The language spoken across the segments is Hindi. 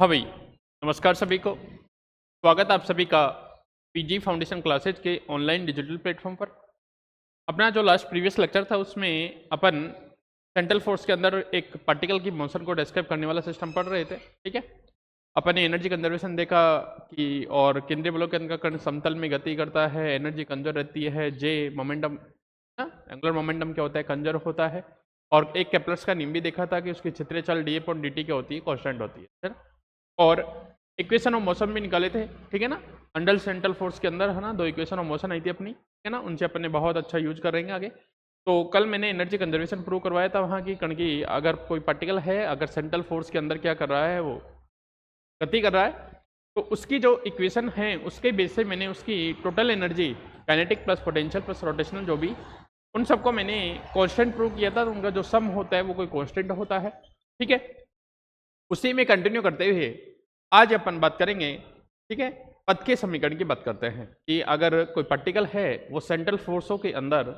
हाँ भाई, नमस्कार सभी को। स्वागत आप सभी का पीजी फाउंडेशन क्लासेज के ऑनलाइन डिजिटल प्लेटफॉर्म पर। अपना जो लास्ट प्रीवियस लेक्चर था उसमें अपन सेंट्रल फोर्स के अंदर एक पार्टिकल की मोशन को डिस्क्राइब करने वाला सिस्टम पढ़ रहे थे, ठीक है। अपन ने एनर्जी कंजर्वेशन देखा कि और केंद्रीय बलों के अंदर कण समतल में गति करता है, एनर्जी कंजर्व रहती है, जे मोमेंटम, एंगुलर मोमेंटम क्या होता है, कंजर्व होता है। और एक केप्लर्स का नियम भी देखा था कि उसकी क्षेत्रीय चाल डी अपॉन डी टी क्या होती है, कॉन्स्टेंट होती है ना। और इक्वेशन ऑफ मोशन भी निकाले थे, ठीक है ना। अंडर सेंट्रल फोर्स के अंदर है ना, दो इक्वेशन ऑफ मोशन आई थी अपनी, ठीक है ना। उनसे अपन ने बहुत अच्छा यूज करेंगे आगे। तो कल मैंने एनर्जी कंजर्वेशन प्रूव करवाया था वहाँ की कण की, अगर कोई पार्टिकल है, अगर सेंट्रल फोर्स के अंदर क्या कर रहा है, वो गति कर रहा है, तो उसकी जो इक्वेशन है उसके बेस से मैंने उसकी total energy, kinetic plus potential plus rotational, जो भी उन सबको मैंने कांस्टेंट प्रूव किया था। तो उनका जो सम होता है वो कोई कांस्टेंट होता है, ठीक है। उसी में कंटिन्यू करते हुए आज अपन बात करेंगे, ठीक है, पथ के समीकरण की बात करते हैं कि अगर कोई पार्टिकल है वो सेंट्रल फोर्सों के अंदर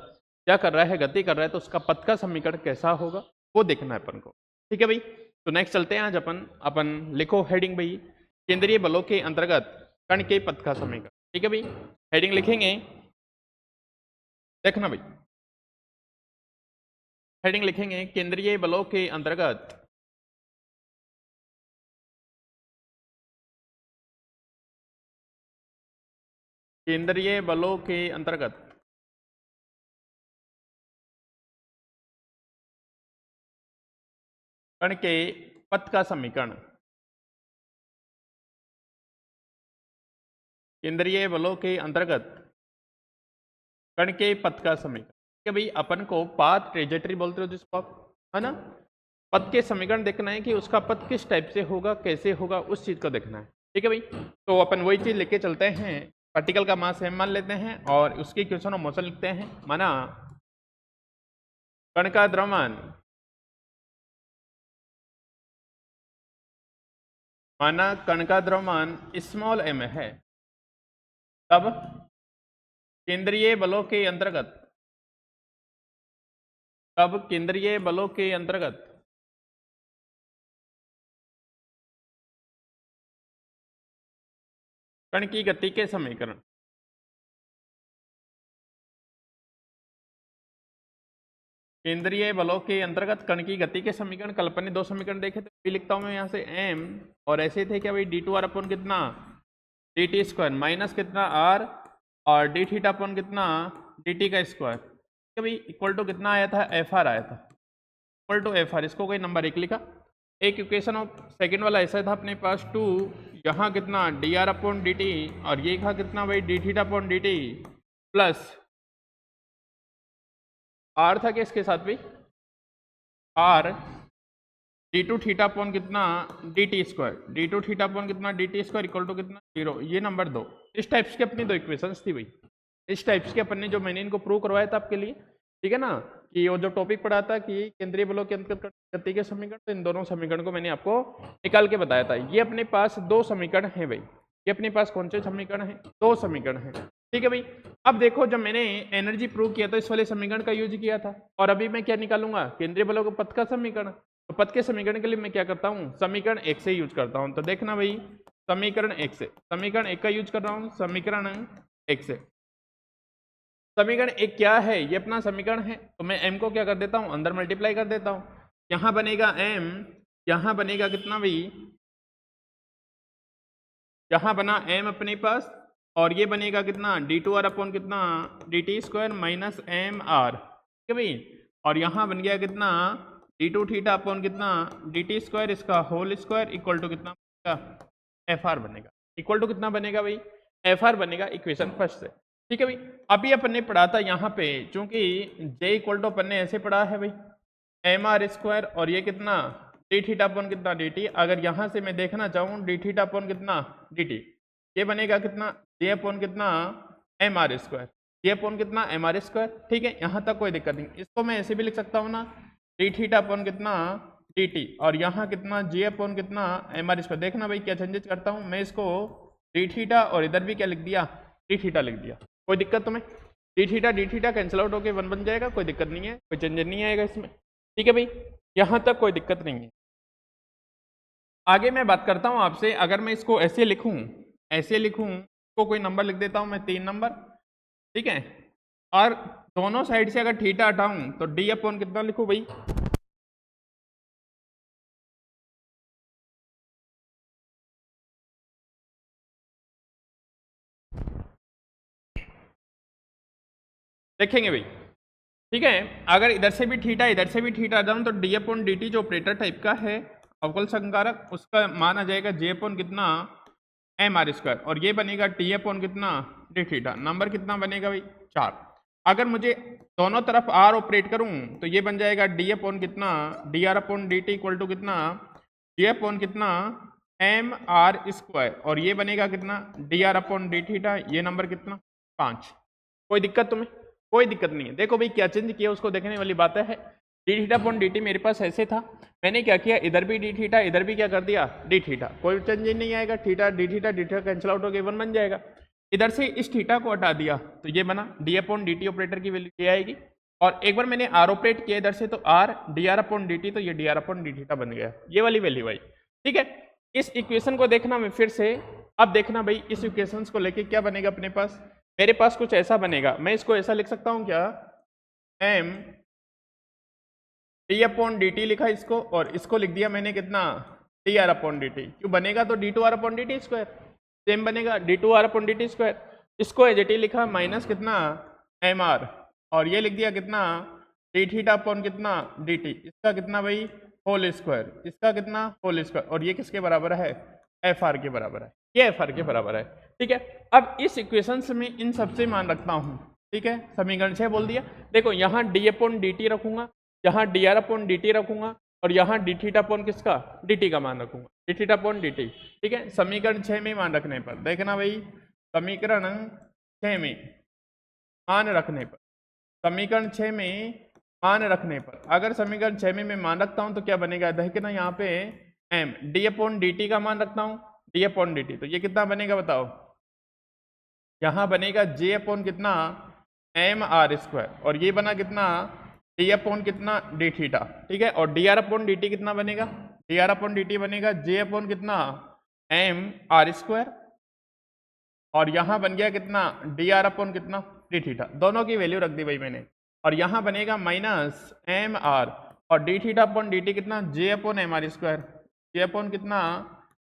क्या कर रहा है, गति कर रहा है, तो उसका पथ का समीकरण कैसा होगा वो देखना है अपन को, ठीक है भाई। तो नेक्स्ट चलते हैं। आज अपन लिखो हेडिंग भाई, केंद्रीय बलों के अंतर्गत कण के पथ का समीकरण, ठीक है भाई। हेडिंग लिखेंगे, देखना भाई, हेडिंग लिखेंगे केंद्रीय बलों के अंतर्गत केंद्रीय बलों के अंतर्गत कण के पथ का समीकरण, केंद्रीय बलों के अंतर्गत कण के पथ का समीकरण, ठीक है भाई। अपन को पाथ ट्रेजेक्टरी बोलते हो जिसको आप, है ना। पथ के समीकरण देखना है कि उसका पथ किस टाइप से होगा, कैसे होगा, उस चीज को देखना है, ठीक है भाई। तो अपन वही चीज लेके चलते हैं। पार्टिकल का मास m मान लेते हैं और उसकी इक्वेशन ऑफ मोशन लिखते हैं। माना कण का द्रव्यमान, माना कण का द्रव्यमान स्मॉल m है, तब केंद्रीय बलों के अंतर्गत, तब केंद्रीय बलों के अंतर्गत कण की गति के समीकरण, केंद्रीय बलों के अंतर्गत कण की गति के समीकरण, कल अपन ने दो समीकरण देखे थे, भी लिखता हूं मैं यहाँ से m, और ऐसे थे क्या भाई, डी टू आर अपन कितना, डी टी स्क्वायर माइनस कितना r, और डी थीटा अपन कितना, डी टी का स्क्वायर, ठीक है भाई। इक्वल टू कितना आया था, एफ आर आया था, इक्वल टू एफ आर। इसको कोई नंबर एक लिखा। एक इक्वेशन ऑफ सेकेंड वाला ऐसा था अपने पास 2, यहाँ कितना D R upon D t, और ये था कितना भाई, d theta upon D t, plus r था कि इसके साथ भी r d two theta upon कितना, D T square, d two theta upon कितना, D T square, equal to कितना 0। ये नंबर 2। इस टाइप्स की अपनी दो इक्वेशंस थी भाई, इस टाइप्स के अपन ने, जो मैंने इनको प्रूव करवाया था आपके लिए, ठीक है ना। कि वो जो टॉपिक पढ़ा था कि केंद्रीय बलों के अंतर्गत गति के समीकरण, तो इन दोनों समीकरण को मैंने आपको निकाल के बताया था। ये अपने पास दो समीकरण है भाई, ये अपने पास कौन से समीकरण है, दो समीकरण है, ठीक है भाई। अब देखो, जब मैंने एनर्जी प्रूव किया था इस वाले समीकरण का यूज किया था, और अभी मैं क्या निकालूंगा, केंद्रीय बलों के पथ का समीकरण। तो पथ के समीकरण के लिए मैं क्या करता हूँ, समीकरण एक से यूज करता हूँ। तो देखना भाई, समीकरण एक से, समीकरण एक का यूज कर रहा हूँ, समीकरण एक से। समीकरण एक क्या है, ये अपना समीकरण है, तो मैं m को क्या कर देता हूँ, अंदर मल्टीप्लाई कर देता हूँ। यहाँ बनेगा m, यहाँ बनेगा कितना भाई, यहाँ बना m अपने पास, और ये बनेगा कितना, डी टू आर अपॉन कितना, D T square minus M R, ठीक है भाई। और यहाँ बन गया कितना, डी टू थीटा अपॉन कितना, डी टी स्क्वायर, इसका होल स्क्वायर, इक्वल टू कितना बनेगा, एफ आर बनेगा। इक्वल टू कितना बनेगा भाई, एफ आर बनेगा इक्वेशन फर्स्ट से, ठीक है भाई। अभी अपन ने पढ़ा था यहाँ पे, चूंकि जे इक्वल टू अपन ने ऐसे पढ़ा है भाई, एम आर स्क्वायर, और ये कितना, डी थीटा अपॉन कितना, डी टी। अगर यहाँ से मैं देखना चाहूँ, डी थीटा अपॉन कितना, डी टी, ये बनेगा कितना, जे अपॉन कितना, एम आर स्क्वायर, जे अपॉन कितना, एम आर स्क्वायर, ठीक है। यहाँ तक कोई दिक्कत नहीं। इसको मैं ऐसे भी लिख सकता हूँ ना, डी थीटा अपॉन कितना, डी टी, और यहाँ कितना, जे अपॉन कितना, एम आर स्क्वायर। देखना भाई क्या चेंजेस करता हूँ मैं, इसको डी थीटा, और इधर भी क्या लिख दिया, डी थीटा लिख दिया। कोई दिक्कत तुम्हें, डी थीटा कैंसिल आउट होकर 1 बन जाएगा, कोई दिक्कत नहीं है, कोई चेंज नहीं आएगा इसमें, ठीक है भाई। यहाँ तक कोई दिक्कत नहीं है। आगे मैं बात करता हूँ आपसे, अगर मैं इसको ऐसे लिखूँ इसको कोई नंबर लिख देता हूँ मैं 3 नंबर, ठीक है, और दोनों साइड से अगर थीटा हटाऊं तो डी अपॉन कितना लिखूं भाई, देखेंगे भाई, ठीक है। अगर इधर से भी थीटा हटाऊं तो डी अपॉन डी टी जो ऑपरेटर टाइप का है अवकल संकारक, उसका मान आ जाएगा जे अपॉन कितना एम आर स्क्वायर, और ये बनेगा टी अपॉन कितना डी थीटा। नंबर कितना बनेगा भाई 4। अगर मुझे दोनों तरफ आर ऑपरेट करूं तो ये बन जाएगा डी अपॉन कितना D R upon D T equal to कितना जे अपॉन कितना एम आर स्क्वायर, और ये बनेगा कितना D R upon D theta. ये नंबर कितना 5। कोई दिक्कत तुम्हें? कोई दिक्कत नहीं है। देखो भाई क्या चेंज किया उसको देखने वाली बात है। D theta upon D T मेरे पास ऐसे था, मैंने क्या किया इधर भी डी थीटा इधर भी क्या कर दिया डी थीटा, कोई चेंज नहीं आएगा, theta D theta cancel out होकर 1 बन जाएगा। इधर से इस थीटा को हटा दिया तो ये बना D upon D T operator की वैल्यू ये आएगी, और एक बार मैंने आर ऑपरेट किया इधर से तो R D R upon D T, तो ये D R upon D theta बन गया, ये वाली वैल्यू आई, ठीक है। इस इक्वेशन को देखना मैं फिर से, अब देखना भाई इस इक्वेशन को लेके क्या बनेगा अपने पास, मेरे पास कुछ ऐसा बनेगा। मैं इसको ऐसा लिख सकता हूं क्या, m D upon D t लिखा इसको, और इसको लिख दिया मैंने कितना D R upon D t, क्यों बनेगा तो d two are upon D T square, same बनेगा d two are upon D T square. इसको एज टी लिखा माइनस कितना एम आर, और ये लिख दिया कितना डी थीटा अपॉन कितना डी टी, इसका कितना भाई होल स्क्वायर, इसका कितना होल स्क्वायर, और ये किसके बराबर है एफ आर के बराबर है, ये एफ आर के बराबर है, ठीक है। अब इस इक्वेशन में इन सबसे मान रखता हूँ, ठीक है, समीकरण 6 बोल दिया। देखो यहाँ डी अपॉन डी टी रखूंगा, यहाँ D R upon D T रखूंगा, और यहाँ डी थीटा अपॉन किसका डी टी का मान रखूंगा, D theta upon D T, ठीक है। समीकरण 6 में मान रखने पर देखना भाई, समीकरण 6 में मान रखने पर, समीकरण 6 में मान रखने पर, अगर समीकरण 6 में मैं मान रखता हूं तो क्या बनेगा, देखना यहाँ पे M D upon D T का मान रखता हूँ, डी अपॉन डी टी, तो ये कितना बनेगा बताओ, यहाँ बनेगा जे अपॉन कितना एम आर स्क्वायर, और ये बना कितना डी अपॉन कितना डी थीटा, ठीक है। और D R upon D t कितना बनेगा, D R upon D T बनेगा जे अपॉन कितना एम आर स्क्वायर, और यहाँ बन गया कितना डी आर अपॉन कितना डी थीटा, दोनों की वैल्यू रख दी भाई मैंने, और यहाँ बनेगा माइनस एम आर, और d theta upon D t कितना जे upon m are square, J upon कितना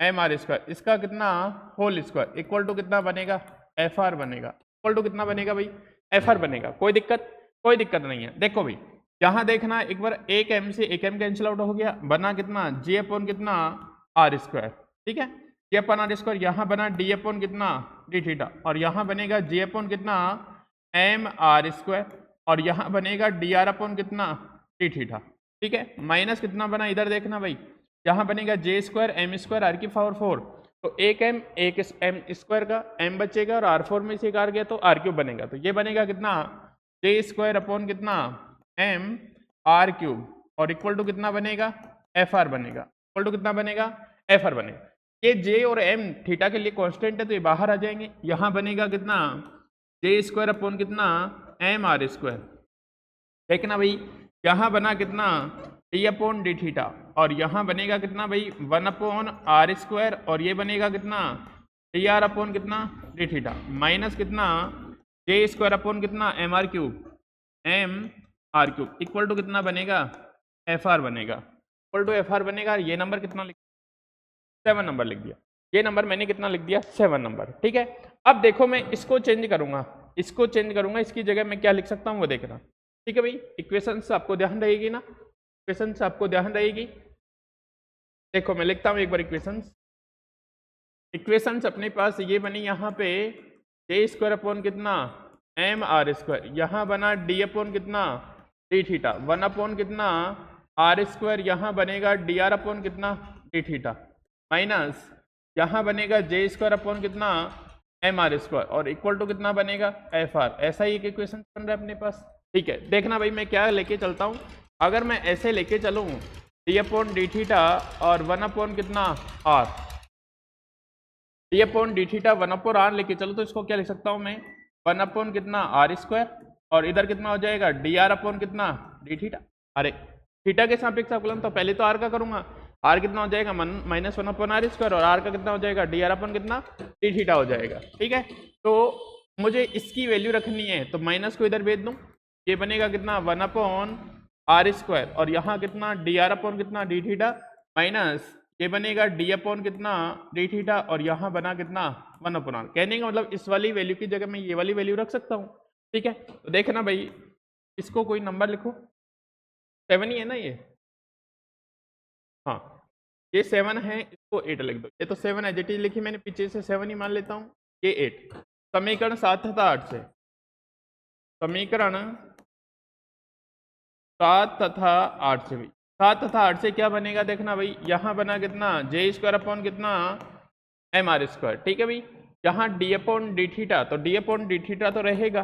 एम आर स्क्वायर, इसका कितना होल स्क्वायर इक्वल टू कितना बनेगा एफ आर बनेगा, इक्वल टू कितना बनेगा भाई एफ आर बनेगा। कोई दिक्कत? कोई दिक्कत नहीं है। देखो भाई यहाँ देखना एक बार, एक एम से एक एम कैंसिल आउट हो गया, बना कितना जे अपॉन कितना आर स्क्वायर, ठीक है, जे अपॉन आर स्क्वायर, यहाँ बना डी अपॉन कितना डी थीटा, और यहाँ बनेगा जे अपॉन कितना एम आर स्क्वायर, और यहाँ बनेगा डी आर अपॉन कितना डी थीटा, ठीक है। माइनस कितना बना इधर देखना भाई, यहाँ बनेगा J square M square R की पावर 4, तो एक एम स्क्वायर का एम बचेगा, और आर 4 में से एक आर गया तो आर क्यूब बनेगा, तो ये बनेगा कितना जे स्क्वायर अपॉन कितना एम आर क्यूब, और इक्वल टू कितना बनेगा एफ आर बनेगा, इक्वल टू कितना बनेगा एफ आर बनेगा। ये जे और एम थीटा के लिए कांस्टेंट है तो ये बाहर आ जाएंगे, यहाँ बनेगा कितना जे स्क्वायर अपॉन कितना एम आर स्क्वायर, देखना भाई यहाँ बना कितना डी अपॉन डी थीटा, और यहाँ बनेगा कितना भाई 1 अपॉन आर स्क्वायर, और ये बनेगा कितना डी आर अपॉन कितना डी थीटा, माइनस कितना जे स्क्वायर अपॉन कितना M R cube equal to कितना बनेगा एफ आर बनेगा, इक्वल टू एफ आर बनेगा। ये नंबर कितना लिख 7 नंबर लिख दिया, ये नंबर मैंने कितना लिख दिया 7 नंबर, ठीक है। अब देखो मैं इसको चेंज करूंगा, इसकी जगह मैं क्या लिख सकता हूँ वो देखना, ठीक है भाई। इक्वेशन से आपको ध्यान रहेगी ना, इक्वेशन से आपको ध्यान रहेगी। देखो मैं लिखता हूँ एक बार इक्वेशंस अपने पास ये बनी, यहाँ पे जे स्क्वायर अपॉन कितना एम आर स्क्वायर, यहाँ बना डी अपॉन कितना डी थीटा, 1 अपॉन कितना आर स्क्वायर, यहाँ बनेगा डी आर अपॉन कितना डी थीटा, माइनस यहाँ बनेगा जे स्क्वायर अपॉन कितना एम आर स्क्वायर, और इक्वल टू कितना बनेगा एफ आर। ऐसा ही एक इक्वेशन बन रहा है अपने पास, ठीक है। देखना भाई मैं क्या लेके चलता हूँ, अगर मैं ऐसे लेके चलूँ डी अपॉन डी थीटा और 1 अपॉन कितना R, D upon D theta 1 upon R लेके चलो तो इसको क्या लिख सकता हूँ मैं 1 अपॉन कितना आर स्क्वायर, और इधर कितना हो जाएगा डी आर अपॉन कितना डी थीटा। अरे थीटा के सापेक्ष अवकलन तो पहले तो आर का करूंगा, आर कितना हो जाएगा -1/r² और आर का कितना हो जाएगा dr अपन कितना d थीटा हो जाएगा। ठीक है, तो मुझे इसकी वैल्यू रखनी है तो माइनस को इधर भेज दूं, ये बनेगा कितना 1/r² और यहाँ कितना dr अपॉन कितना d थीटा माइनस ये बनेगा d अपॉन कितना d थीटा और यहाँ बना कितना 1/r। कहने का मतलब इस वाली वैल्यू की जगह मैं ये वाली वैल्यू रख सकता हूँ। ठीक है, तो देखना भाई इसको कोई नंबर लिखो, 7 ही है ना ये, हाँ ये 7 है, इसको 8 लिख दो। ये तो 7 एज इट इज लिखी मैंने, पीछे से 7 ही मान लेता हूँ, ये 8। समीकरण 7 तथा 8 से, समीकरण 7 तथा 8 से भी, 7 तथा 8 से क्या बनेगा देखना भाई, यहाँ बना कितना j² अपॉन कितना mr²। ठीक है भाई, यहाँ d अपॉन d थीटा, तो d अपॉन d थीटा तो रहेगा,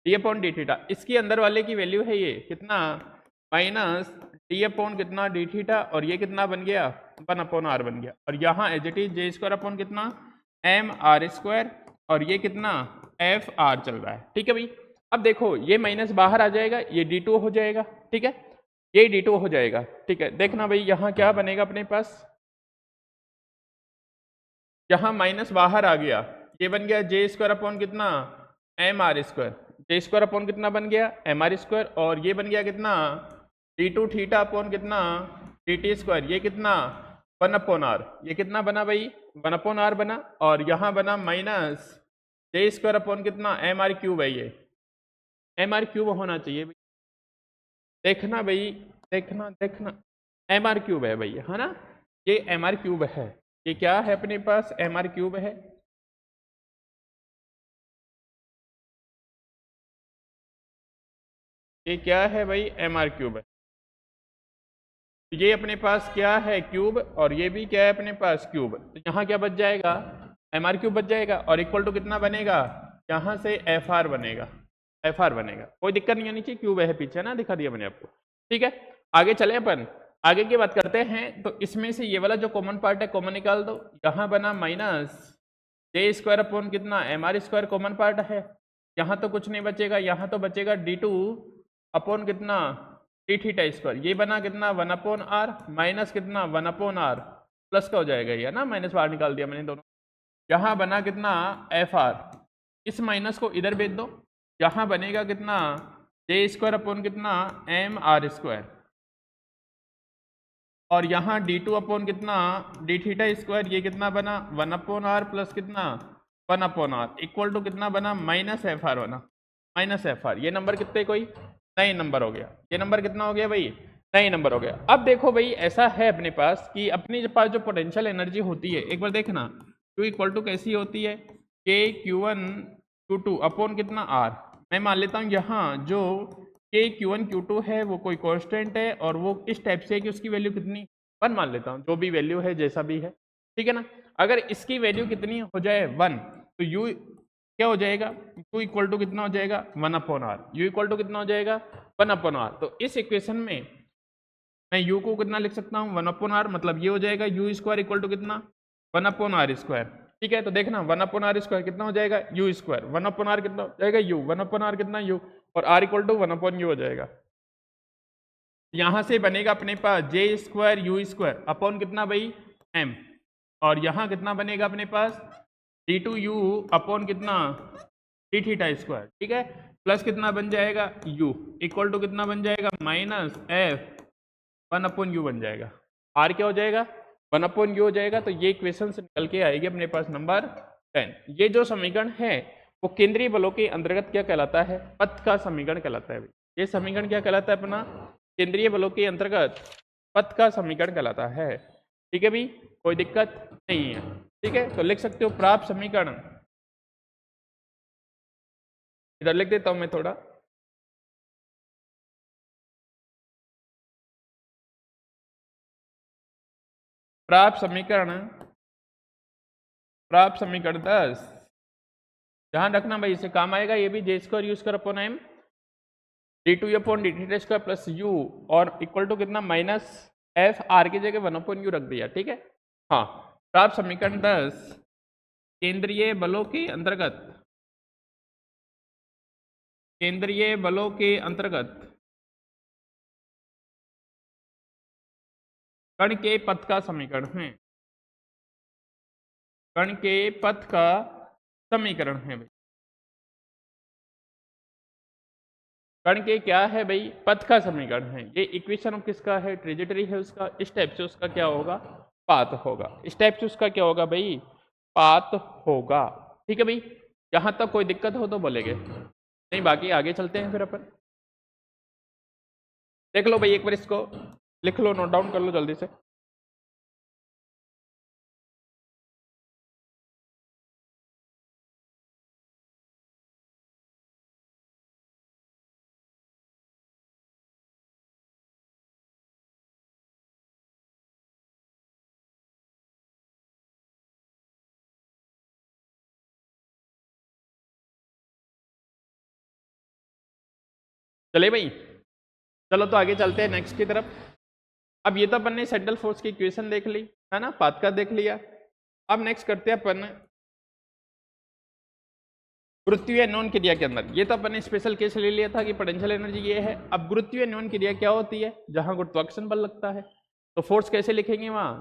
d अपॉन d थीटा, इसके अंदर वाले की वैल्यू है ये कितना माइनस d अपॉन कितना d थीटा और ये कितना बन गया 1/r बन गया। और यहाँ as it is j² upon कितना mr² और ये कितना fr चल रहा है। ठीक है भाई, अब देखो ये माइनस बाहर आ जाएगा, ये d2 हो जाएगा। ठीक है, ये d2 हो जाएगा। ठीक है, देखना भाई यहाँ क्या बनेगा अपने पास, यहाँ माइनस बाहर आ गया, ये बन गया j² अपॉन कितना mr², j² अपॉन कितना बन गया mr² और ये बन गया कितना d2 थीटा अपॉन कितना dt², ये कितना 1/r, ये कितना बना भाई 1/r बना और यहाँ बना माइनस j² अपॉन कितना mr³ है, ये mr³ होना चाहिए भाई, देखना भाई देखना देखना mr³ है भाई, है ना, ये mr³ है, ये क्या है अपने पास mr³ है। ये क्या है भाई mr³ है, ये अपने पास क्या है क्यूब और ये भी क्या है अपने पास क्यूब, तो यहाँ क्या बच जाएगा mr³ बच जाएगा और इक्वल टू कितना बनेगा, यहाँ से fr बनेगा, fr बनेगा, कोई दिक्कत नहीं आनी चाहिए, क्यूब है पीछे ना, दिखा दिया मैंने आपको। ठीक है, आगे चले अपन, आगे की बात करते हैं। तो इसमें से ये वाला जो कॉमन पार्ट है कॉमन निकाल दो, यहाँ बना माइनस j² अपॉन कितना mr² कॉमन पार्ट है, यहाँ तो कुछ नहीं बचेगा, यहाँ तो बचेगा d2 अपॉन कितना d थीटा², ये बना कितना 1/r माइनस कितना 1/r प्लस का हो जाएगा ये ना, माइनस बाहर निकाल दिया मैंने दोनों, यहाँ बना कितना fr, इस माइनस को इधर भेज दो, यहाँ बनेगा कितना j² अपॉन कितना mr² और यहाँ d2 अपॉन कितना d थीटा², ये कितना बना 1/r प्लस कितना 1/r इक्वल टू कितना बना -fr बना, -fr। ये नंबर कितने कोई 9 नंबर हो गया, ये नंबर कितना हो गया भाई 9 नंबर हो गया। अब देखो भाई ऐसा है अपने पास कि अपने पास जो पोटेंशियल एनर्जी होती है, एक बार देखना Q इक्वल टू कैसी होती है k Q1 Q2 अपॉन कितना r, मैं मान लेता हूँ यहाँ जो k Q1 Q2 है वो कोई कांस्टेंट है और वो इस टाइप से है कि उसकी वैल्यू कितनी 1 मान लेता हूँ, जो भी वैल्यू है जैसा भी है। ठीक है ना, अगर इसकी वैल्यू कितनी हो जाए 1 तो u क्या हो जाएगा, u इक्वल टू कितना हो जाएगा 1/r, u इक्वल टू कितना हो जाएगा 1/r। तो इस इक्वेशन में मैं u को कितना लिख सकता हूँ 1/r, मतलब ये हो जाएगा u² इक्वल टू कितना 1/r²। ठीक है, तो देखना 1/r² कितना हो जाएगा u², 1/r कितना हो जाएगा u, 1/r कितना u और r इक्वल टू 1/u हो जाएगा। यहाँ से बनेगा अपने पास j² u² अपॉन कितना भाई m और यहाँ कितना बनेगा अपने पास d2u अपॉन कितना d थीटा²। ठीक है, प्लस कितना बन जाएगा u इक्वल टू कितना बन जाएगा -f1/u बन जाएगा, r क्या हो जाएगा 1/u हो जाएगा। तो ये इक्वेशन से निकल के आएगी अपने पास नंबर 10। ये जो समीकरण है वो केंद्रीय बलों के अंतर्गत क्या कहलाता है, पथ का समीकरण कहलाता है। ये समीकरण क्या कहलाता है अपना, केंद्रीय बलों के अंतर्गत पथ का समीकरण कहलाता है। ठीक है भाई, कोई दिक्कत नहीं है। ठीक है, तो लिख सकते हो प्राप्त समीकरण, इधर लिख देता हूं मैं थोड़ा, प्राप्त समीकरण 10, ध्यान रखना भाई इसे काम आएगा, ये भी j² u² upon m d2 upon d theta plus u और इक्वल टू कितना -f r की जगह 1/u रख दिया। ठीक है, हाँ, प्राप्त समीकरण 10 केंद्रीय बलों के अंतर्गत कण के पथ का समीकरण है, कण के पथ का समीकरण है भाई। कण के क्या है भाई, पथ का समीकरण है। ये इक्वेशन ऑफ किसका है, ट्रेजेटरी है उसका। इस टाइप से उसका क्या होगा, पाथ होगा। इस टाइप से उसका क्या होगा भाई, पाथ होगा। ठीक है भाई, जहां तक कोई दिक्कत हो तो बोलेंगे, नहीं बाकी आगे चलते हैं फिर अपन। देख लो भाई एक बार इसको लिख लो, नोट डाउन कर लो जल्दी से। चले भाई, चलो तो आगे चलते हैं नेक्स्ट की तरफ। अब ये तो अपन ने सेंट्रल फोर्स की इक्वेशन देख ली है ना, पाथ का देख लिया। अब नेक्स्ट करते हैं अपन गुरुत्वीय न्यून क्रिया के अंदर। ये तो अपन ने स्पेशल केस ले लिया था कि पोटेंशियल एनर्जी ये है। अब गुरुत्वीय न्यून क्रिया क्या होती है, जहां गुरुत्वाकर्षण बल लगता है। तो फोर्स कैसे लिखेंगे वहां,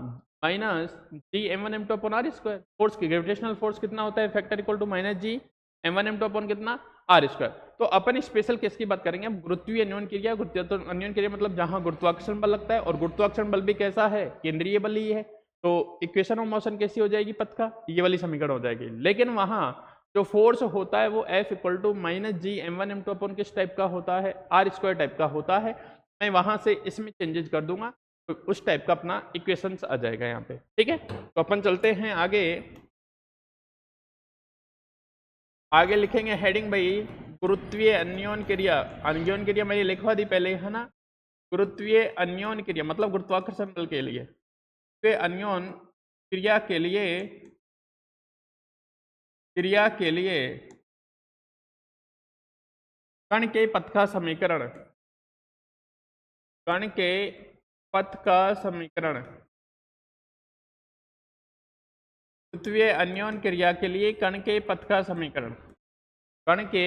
minus G M one M two upon R square. Force की ग्रेविटेशनल फोर्स कितना होता है, factor equal to minus G M one M two upon कितना, आर स्क्वायर। तो अपन स्पेशल केस की बात करेंगे। अब गुरुत्वीय न्यून क्रिया, गुरुत्वीय न्यून क्रिया मतलब जहां गुरुत्वाकर्षण बल लगता है, और गुरुत्वाकर्षण बल भी कैसा है, केंद्रीय बल ही है। तो इक्वेशन ऑफ मोशन कैसी हो जाएगी पथ का, ये वाली समीकरण हो जाएगी। लेकिन वहां जो फोर्स होता है वो F equal to minus G M one M two upon किस टाइप का होता है, आर स्क्वायर टाइप का होता है। मैं वहां से इसमें चेंजेस कर दूंगा, तो उस टाइप का अपना इक्वेशंस आ जाएगा यहाँ पे। ठीक है, तो अपन चलते हैं आगे। आगे लिखेंगे हेडिंग भाई, गुरुत्वीय अन्योन क्रिया। अन्योन क्रिया मैंने लिखवा दी पहले है ना। गुरुत्वीय अन्योन क्रिया मतलब गुरुत्वाकर्षण बल के लिए, अन्योन क्रिया के लिए, क्रिया के लिए कण के पथ का समीकरण, कण के पथ का समीकरण। गुरुत्वीय अन्योन क्रिया के लिए कण के पथ का समीकरण, कण के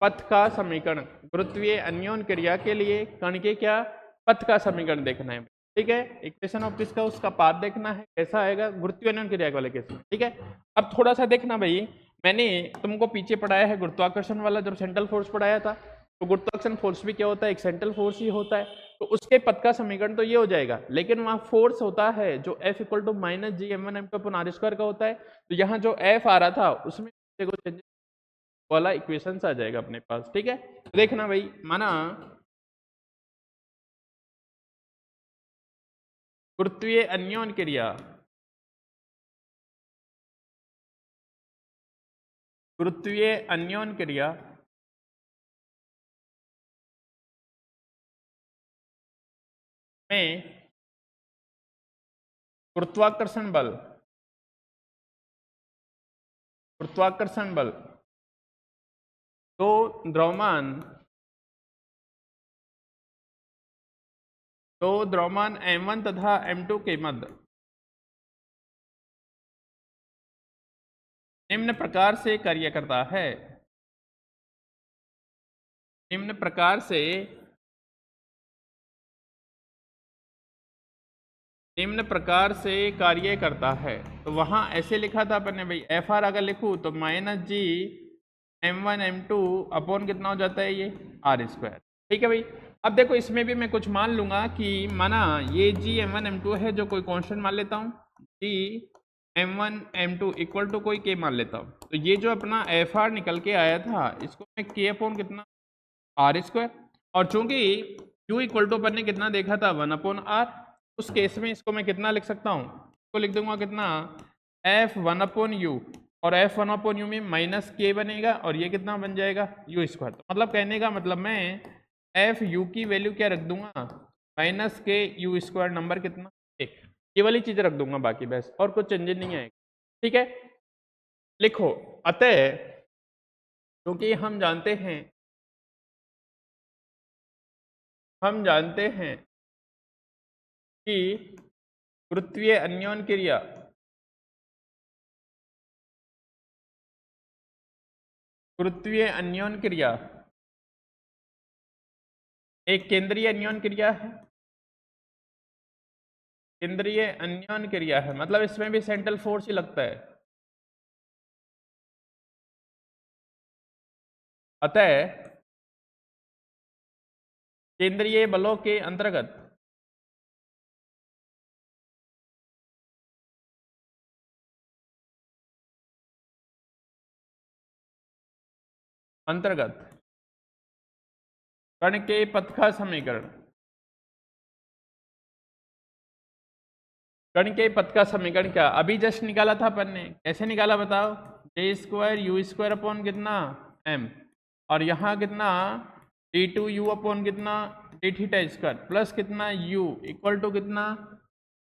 पथ का समीकरण। गुरुत्वीय अन्योन क्रिया के लिए कण के क्या, पथ का समीकरण देखना है। ठीक है, इक्वेशन ऑफ किसका, उसका पाथ देखना है कैसा आएगा गुरुत्वीय अन्योन क्रिया वाले केस में। ठीक है, अब थोड़ा सा देखना भाई, मैंने तुमको पीछे पढ़ाया है गुरुत्वाकर्षण वाला, जब सेंट्रल फोर्स पढ़ाया था। तो गुरुत्वाकर्षण फोर्स भी क्या होता है, एक सेंट्रल फोर्स ही होता है। तो उसके पथ का समीकरण तो ये हो जाएगा, लेकिन वहां फोर्स होता है जो F equal to minus G M one M two upon R square का होता है। तो यहाँ जो F आ रहा था उसमें चेंजेस वाला इक्वेशन आ जाएगा अपने पास। ठीक है, तो देखना भाई, माना गुरुत्वीय अन्योन क्रिया, गुरुत्वीय अन्योन क्रिया में गुरुत्वाकर्षण बल, गुरुत्वाकर्षण बल तो द्रव्यमान, तो द्रव्यमान m1 तथा m2 के मध्य निम्न प्रकार से कार्य करता है, निम्न प्रकार से, निम्न प्रकार से कार्य करता है। तो वहां ऐसे लिखा था अपन ने भाई, एफ आर अगर लिखूँ तो minus G M one M two upon कितना हो जाता है ये, आर स्क्वायर। ठीक है भाई, अब देखो इसमें भी मैं कुछ मान लूंगा कि माना ये G M one M two है, जो कोई कांस्टेंट मान लेता हूँ, G M one M two equal to कोई के मान लेता हूँ। तो ये जो अपना एफ आर निकल के आया था, इसको मैं के अपॉन कितना, आर स्क्वायर। और चूंकि u इक्वल टू अपन ने कितना देखा था, वन अपॉन आर, उस केस में इसको मैं कितना लिख सकता हूँ, इसको लिख दूंगा कितना, एफ वन अपॉन यू, और एफ वन अपॉन यू में माइनस के बनेगा, और ये कितना बन जाएगा, यू स्क्वायर। तो मतलब कहने का मतलब मैं एफ यू की वैल्यू क्या रख दूंगा, माइनस के यू स्क्वायर नंबर कितना, एक। ये वाली चीज रख दूंगा, बाकी बस और कुछ चेंजेस नहीं आएगा। ठीक है, लिखो, अतः क्योंकि हम जानते हैं, हम जानते हैं कि गुरुत्वीय अन्योन क्रिया, गुरुत्वीय अन्योन क्रिया एक केंद्रीय अन्योन क्रिया है, केंद्रीय अन्योन क्रिया है, मतलब इसमें भी सेंट्रल फोर्स ही लगता है। अतः केंद्रीय बलों के अंतर्गत कण के पथ का समीकरण, कण के पथ का समीकरण क्या अभी जस्ट निकाला था अपन ने, कैसे निकाला बताओ? J square you square upon कितना एम, और यहाँ कितना डी टू यू अपॉन कितना डी थीटा स्क्वायर प्लस कितना यू इक्वल टू कितना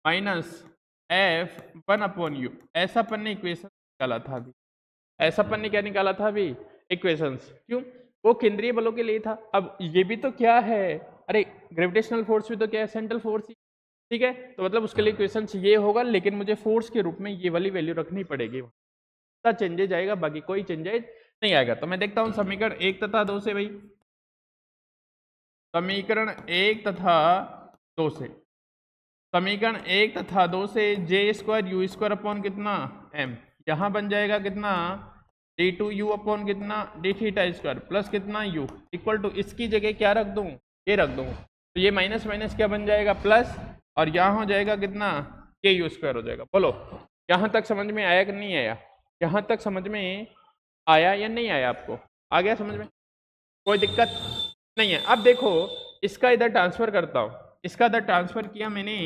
minus F one upon you. ऐसा अपन ने इक्वेशन निकाला था अभी, ऐसा अपन ने क्या निकाला था अभी? इक्वेशंस। क्यों? वो केंद्रीय बलों के लिए था। अब ये भी तो क्या है, अरे ग्रेविटेशनल फोर्स भी तो क्या है? सेंट्रल फोर्स ही, ठीक है। तो मतलब उसके लिए इक्वेशन ये होगा, लेकिन मुझे फोर्स के रूप में ये वाली वैल्यू रखनी पड़ेगी। चेंजेज आएगा, बाकी कोई चेंजेज नहीं आएगा। तो मैं देखता हूँ समीकरण 1 तथा 2 से भाई, समीकरण 1 तथा 2 से, समीकरण 1 तथा 2 से J square you square upon कितना एम, यहाँ बन जाएगा कितना डी टू यू अपॉन कितना डी थीटा स्क्वायर प्लस कितना यू इक्वल टू, इसकी जगह क्या रख दूँ? ये रख दूँ। तो ये माइनस माइनस क्या बन जाएगा? प्लस, और यहाँ हो जाएगा कितना के यू स्क्वायर हो जाएगा। बोलो यहाँ तक समझ में आया कि नहीं आया? यहाँ तक समझ में आया या नहीं आया? आपको आ गया समझ में? कोई दिक्कत नहीं है। अब देखो इसका इधर ट्रांसफर करता हूँ, इसका इधर ट्रांसफर किया मैंने,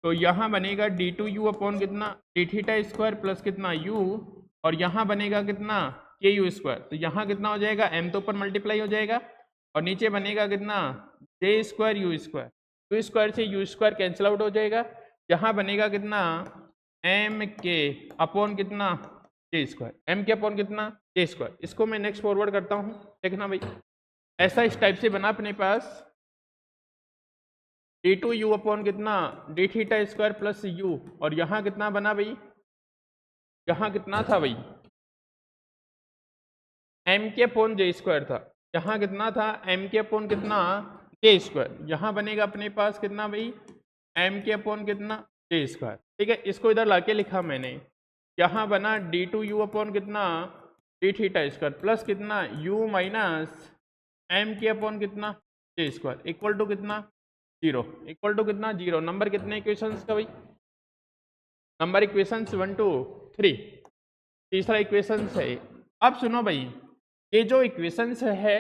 तो यहाँ बनेगा डी टू यू अपॉन कितना डी थीटा स्क्वायर प्लस कितना यू, और यहाँ बनेगा कितना के यू स्क्वायर। तो यहाँ कितना हो जाएगा? एम तो ऊपर मल्टीप्लाई हो जाएगा, और नीचे बनेगा कितना J square you square, you square से यू स्क्वायर कैंसिल आउट हो जाएगा। यहाँ बनेगा कितना एम के अपॉन कितना जे स्क्वायर, एम के अपॉन कितना जे स्क्वायर। इसको मैं नेक्स्ट फॉरवर्ड करता हूँ, देखना भाई ऐसा इस टाइप से बना अपने पास डी टू यू अपॉन कितना D theta square plus you, और यहाँ कितना बना भाई? यहाँ कितना था भाई? एम के अपॉन जे स्क्वायर था। यहाँ कितना था? एम के अपॉन कितना जे स्क्वायर। यहाँ बनेगा अपने पास कितना भाई? एम के अपॉन कितना जे स्क्वायर, ठीक है। इसको इधर लाके लिखा मैंने, यहाँ बना डी टू यू अपॉन कितना डी थीटा स्क्वायर प्लस कितना यू माइनस एम के अपॉन कितना जे स्क्वायर इक्वल टू कितना 0, इक्वल टू कितना 0। नंबर कितने इक्वेशंस का भाई? नंबर इक्वेशंस 1 2 3, तीसरा इक्वेशंस है। अब सुनो भाई, ये जो इक्वेशंस है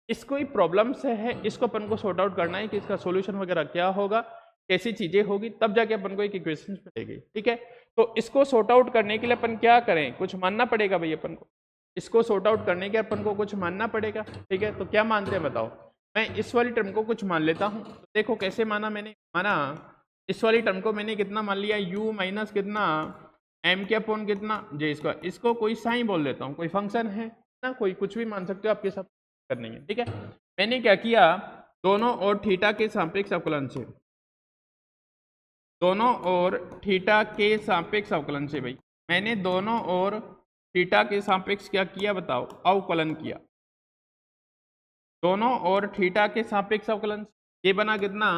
इसको ही प्रॉब्लम्स है, इसको अपन को सॉर्ट आउट करना है कि इसका सॉल्यूशन वगैरह क्या होगा, कैसी चीजें होगी, तब जाके अपन को एक इक्वेशन मिलेगी, ठीक है। तो इसको सॉर्ट आउट करने के लिए अपन क्या करें? कुछ मानना पड़ेगा भाई अपन को। इसको सॉर्ट आउट करने के अपन को कुछ मानना पड़ेगा, ठीक है। तो क्या मानते हैं बताओ? मैं इस वाली टर्म को कुछ मान लेता हूँ। तो देखो कैसे माना मैंने, माना इस वाली टर्म को मैंने कितना मान लिया? u माइनस कितना एम के अपॉन कितना जे स्क्वायर। इसको कोई साइन बोल देता हूँ, कोई फंक्शन है ना, कोई कुछ भी मान सकते हो, आपके साथ करनी है, ठीक है। मैंने क्या किया? दोनों और थीटा के सापेक्ष अवकलन से, दोनों और थीटा के सापेक्ष अवकलन से भाई, मैंने दोनों और थीटा के सापेक्ष क्या किया बताओ? अवकलन किया। दोनों और थीटा के सापेक्ष अवकलन, ये बना कितना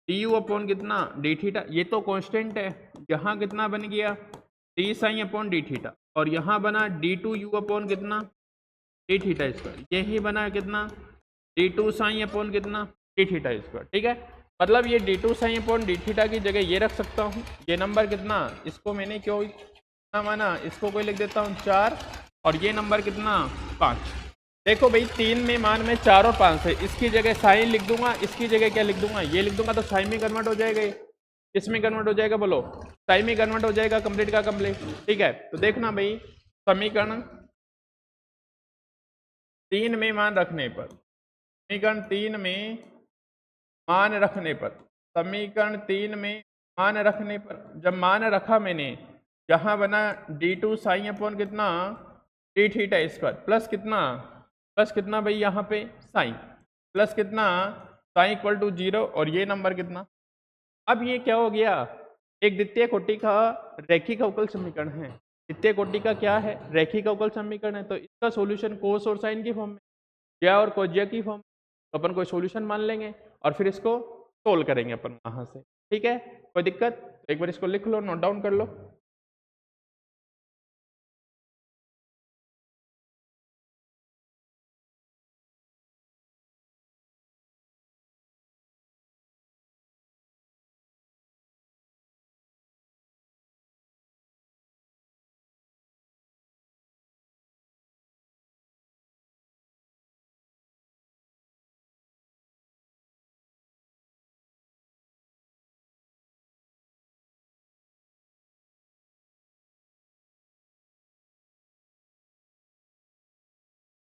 डी यू अपॉन कितना डी थीटा, ये तो कांस्टेंट है। यहाँ कितना बन गया D sine upon D theta, और यहाँ बना डी टू यू अपॉन कितना डी थीटा स्क्वायर, यही बना कितना डी टू साइन अपॉन कितना डी थीटा स्क्वायर, ठीक है। मतलब ये D two sine upon D theta की जगह ये रख सकता हूँ। ये नंबर कितना, इसको मैंने क्यों कितना माना? इसको कोई लिख देता हूँ 4, और ये नंबर कितना 5। देखो भाई 3 में मान में 4 और 5 है, इसकी जगह साइन लिख दूंगा, इसकी जगह क्या लिख दूंगा? ये लिख दूंगा, तो साइन में कन्वर्ट हो जाएगा, ये इसमें कन्वर्ट हो जाएगा। बोलो साइन में कन्वर्ट हो जाएगा, कंप्लीट का कंप्लीट, ठीक है। तो देखना भाई समीकरण 3 में मान रखने पर, समीकरण 3 में मान रखने पर, समीकरण 3 में मान रखने पर, जब मान रखा मैंने, यहाँ बना डी टू साइन अपॉन कितना डी थीटा स्क्वायर प्लस कितना, प्लस कितना भाई यहाँ पे साइन, प्लस कितना साइन इक्वल टू 0, और ये नंबर कितना। अब ये क्या हो गया? एक द्वितीय कोटि का रैखिक अवकल समीकरण है। द्वितीय कोटि का क्या है? रैखिक अवकल समीकरण है। तो इसका सॉल्यूशन कोस और साइन की फॉर्म में, ज्या और कोज्या की फॉर्म में, तो अपन कोई सॉल्यूशन मान लेंगे और फिर इसको सोल्व करेंगे अपन वहाँ से। ठीक है, कोई दिक्कत? एक बार इसको लिख लो, नोट डाउन कर लो।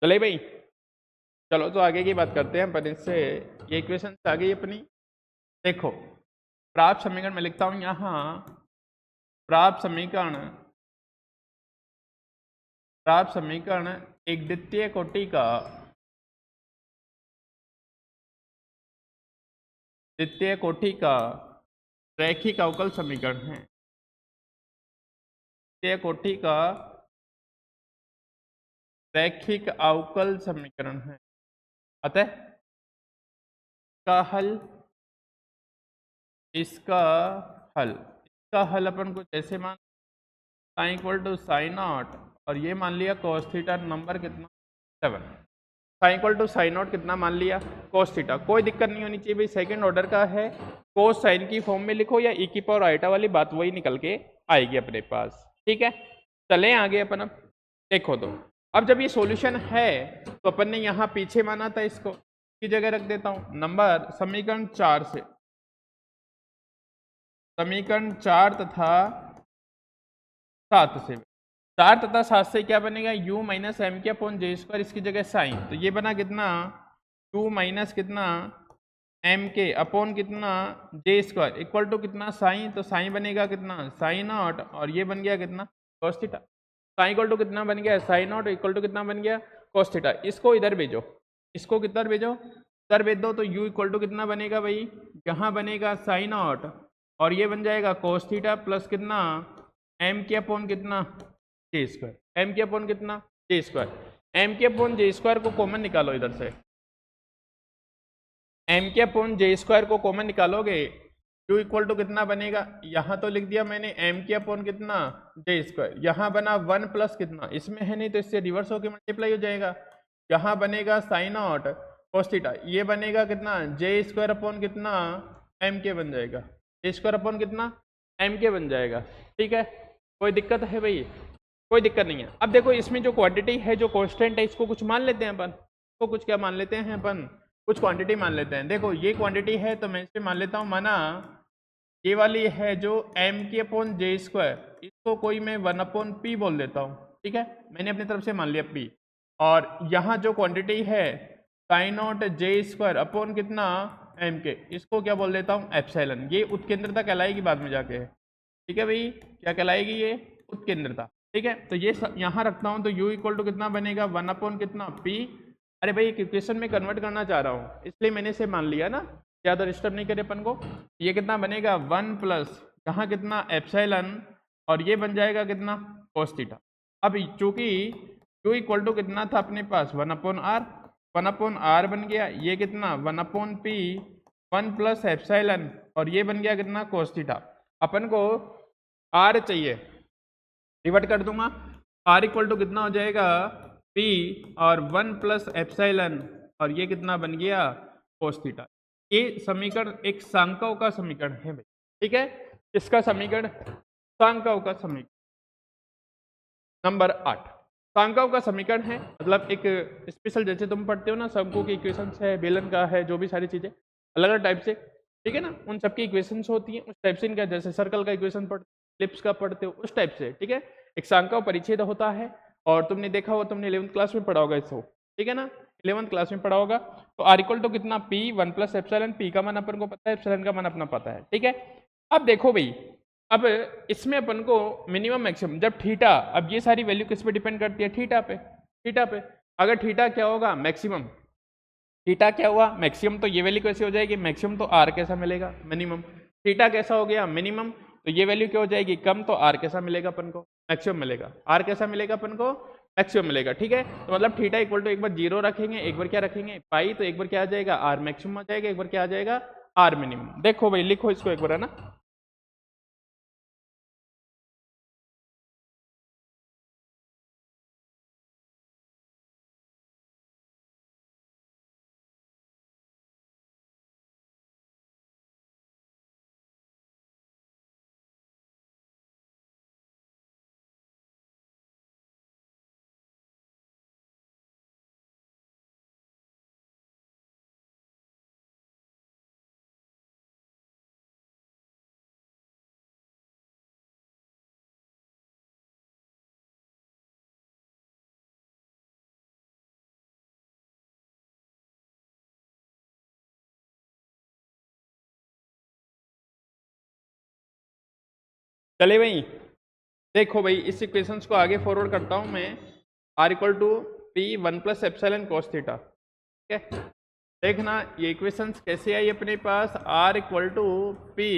चले भाई, चलो तो आगे की बात करते हैं अपन इससे। ये इक्वेशन आ गई अपनी। देखो, प्राप्त समीकरण में लिखता हूं यहाँ, प्राप्त समीकरण एक द्वितीय कोटि का रैखिक अवकल समीकरण है। द्वितीय कोटि का रैखिक अवकल समीकरण है। अतः इसका हल अपन को जैसे मान sine equal to sine naught, और ये मान लिया cos थीटा नंबर कितना 7। Sine equal to sine naught कितना मान लिया cos थीटा। कोई दिक्कत नहीं होनी चाहिए भाई, सेकंड ऑर्डर का है। cos साइन की फॉर्म में लिखो या e की पावर आइटा वाली बात वही निकल के आएगी अपने पास। ठीक है, चलें आगे अपन। अब देखो तो अब जब ये सॉल्यूशन है तो अपन ने यहाँ पीछे माना था, इसको की जगह रख देता हूँ नंबर समीकरण 4 से। समीकरण 4 तथा 7 से, 4 तथा 7 से क्या बनेगा, u माइनस एम के अपॉन जे स्क्वायर, इसकी जगह साइन। तो ये बना कितना, u माइनस कितना एम के अपॉन कितना जे स्क्वायर इक्वल टू कितना साइन। तो साइन बनेगा कितना साइन नॉट, और ये बन गया कितना cos theta. Sine equal to कितना बन गया साइन नॉट इक्वल टू कितना बन गया cos थीटा। इसको इधर भेजो, इसको किधर भेजो, इधर भेज दो। तो u इक्वल टू कितना बनेगा भाई, यहाँ बनेगा साइन नॉट, और ये बन जाएगा cos थीटा प्लस कितना एम के अपॉन कितना जे स्क्वायर। एम के अपॉन कितना जे स्क्वायर। एम के अपॉन जे स्क्वायर को कॉमन निकालो इधर से। एम के अपॉन जे स्क्वायर को कॉमन निकालोगे, u इक्वल टू कितना बनेगा, यहाँ तो लिख दिया मैंने एम के अपॉन कितना जे स्क्वायर। यहाँ बना 1 प्लस कितना, इसमें है नहीं तो इससे रिवर्स होकर मल्टीप्लाई हो जाएगा। यहाँ बनेगा साइन नॉट cos थीटा, ये बनेगा कितना जे स्क्वायर अपॉन कितना एम के बन जाएगा। जे स्क्वायर अपॉन कितना एम के बन जाएगा। ठीक है, कोई दिक्कत है भाई, कोई दिक्कत नहीं है। अब देखो इसमें जो क्वांटिटी है, जो कांस्टेंट है, इसको कुछ मान लेते हैं अपन। तो कुछ क्या मान लेते हैं अपन, कुछ क्वांटिटी मान लेते हैं। देखो ये क्वांटिटी है तो मैं इसे मान लेता हूँ, माना ये वाली है जो एम के अपॉन जे स्क्वायर, इसको कोई मैं 1 अपॉन पी बोल देता हूँ। ठीक है, मैंने अपनी तरफ से मान लिया पी। और यहाँ जो क्वांटिटी है sine naught J square upon कितना एम के, इसको क्या बोल देता हूँ एप्सिलॉन। ये उत्केंद्रता कहलाएगी बाद में जाके। ठीक है भाई, क्या कहलाएगी ये उत्केंद्रता। ठीक है, तो ये यहाँ रखता हूँ। तो u इक्वल टू कितना बनेगा 1 अपॉन कितना p। अरे भाई इक्वेशन में कन्वर्ट करना चाह रहा हूँ, इसलिए मैंने इसे मान लिया ना, ज़्यादा डिस्टर्ब नहीं करे अपन को। ये कितना बनेगा 1 प्लस यहाँ कितना एप्सिलॉन, और ये बन जाएगा कितना cos थीटा। अब चूंकि u इक्वल टू कितना था अपने पास 1 अपॉन आर, 1 अपॉन आर बन गया, ये कितना 1 अपॉन पी 1 प्लस एप्सिलॉन, और ये बन गया कितना cos थीटा। अपन को आर चाहिए, डिवाइड कर दूंगा। आर इक्वल टू कितना हो जाएगा P और 1 प्लस एप्सिलॉन, और ये कितना बन गया cos थीटा। ये समीकरण एक सांकव का समीकरण है भाई। ठीक है, इसका समीकरण सांकव का समीकरण नंबर 8 सांकव का समीकरण है। मतलब एक स्पेशल, जैसे तुम पढ़ते हो ना शंकु की इक्वेशंस है, बेलन का है, जो भी सारी चीजें अलग अलग टाइप से, ठीक है ना, उन सबकी इक्वेशंस होती हैं उस टाइप से। इनका जैसे सर्कल का इक्वेशन पढ़ते, लिप्स का पढ़ते हो, उस टाइप से। ठीक है, एक सांकव परिच्छेद होता है, और तुमने देखा हो, तुमने 11th क्लास में पढ़ा होगा इसको। ठीक है ना, 11th क्लास में पढ़ा होगा। तो आर इक्वल टू कितना p 1 प्लस एप्सिलॉन, p का मान अपन को पता है, एप्सिलॉन का मान अपना पता है। ठीक है, अब देखो भाई, अब इसमें अपन को मिनिमम मैक्सिमम जब थीटा, अब ये सारी वैल्यू किस पे डिपेंड करती है, थीटा पे। थीटा पे अगर थीटा क्या होगा मैक्सिमम, थीटा क्या हुआ मैक्सिमम, तो ये वैल्यू कैसे हो जाएगी मैक्सिमम, तो आर कैसा मिलेगा मिनिमम। थीटा कैसा हो गया मिनिमम, तो ये वैल्यू क्या हो जाएगी कम, तो आर कैसा मिलेगा अपन को मैक्सिमम मिलेगा। आर कैसा मिलेगा अपन को मैक्सिमम मिलेगा। ठीक है, तो मतलब थीटा इक्वल टू एक बार 0 रखेंगे, एक बार क्या रखेंगे पाई, तो एक बार क्या आ जाएगा आर मैक्सिमम आ जाएगा, एक बार क्या आ जाएगा आर मिनिमम। देखो भाई, लिखो इसको एक बार, है ना। चले भाई, देखो भाई, इस इक्वेशंस को आगे फॉरवर्ड करता हूं मैं। R equal to P one plus epsilon cos theta, ठीक है। देखना ये इक्वेशंस कैसे आई अपने पास, आर इक्वल टू पी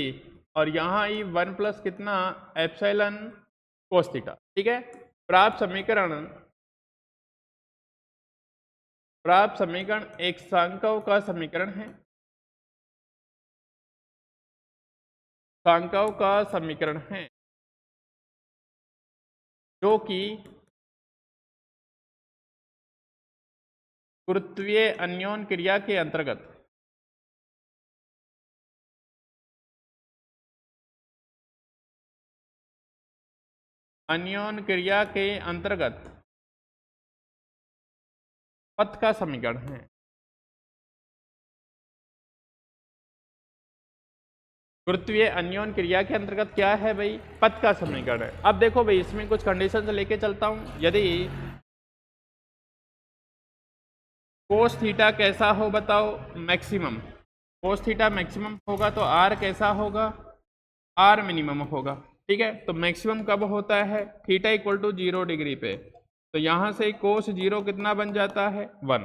और यहाँ आई वन प्लस कितना एप्सिलॉन कॉस थीटा, ठीक है। प्राप्त समीकरण एक सांख्यिक का समीकरण है, सांख्यिक का समीकरण है जो कि गुरुत्वीय अन्योन क्रिया के अंतर्गत पथ का समीकरण है। गुरुत्वीय अन्योन क्रिया के अंतर्गत क्या है भाई, पथ का समीकरण है। अब देखो भाई, इसमें कुछ कंडीशन लेके चलता हूं। यदि कोस थीटा कैसा हो बताओ, मैक्सिमम, कोस थीटा मैक्सिमम होगा तो आर कैसा होगा, आर मिनिमम होगा, ठीक है। तो मैक्सिमम कब होता है, थीटा इक्वल टू 0 डिग्री पे। तो यहां से कोस 0 कितना बन जाता है, 1,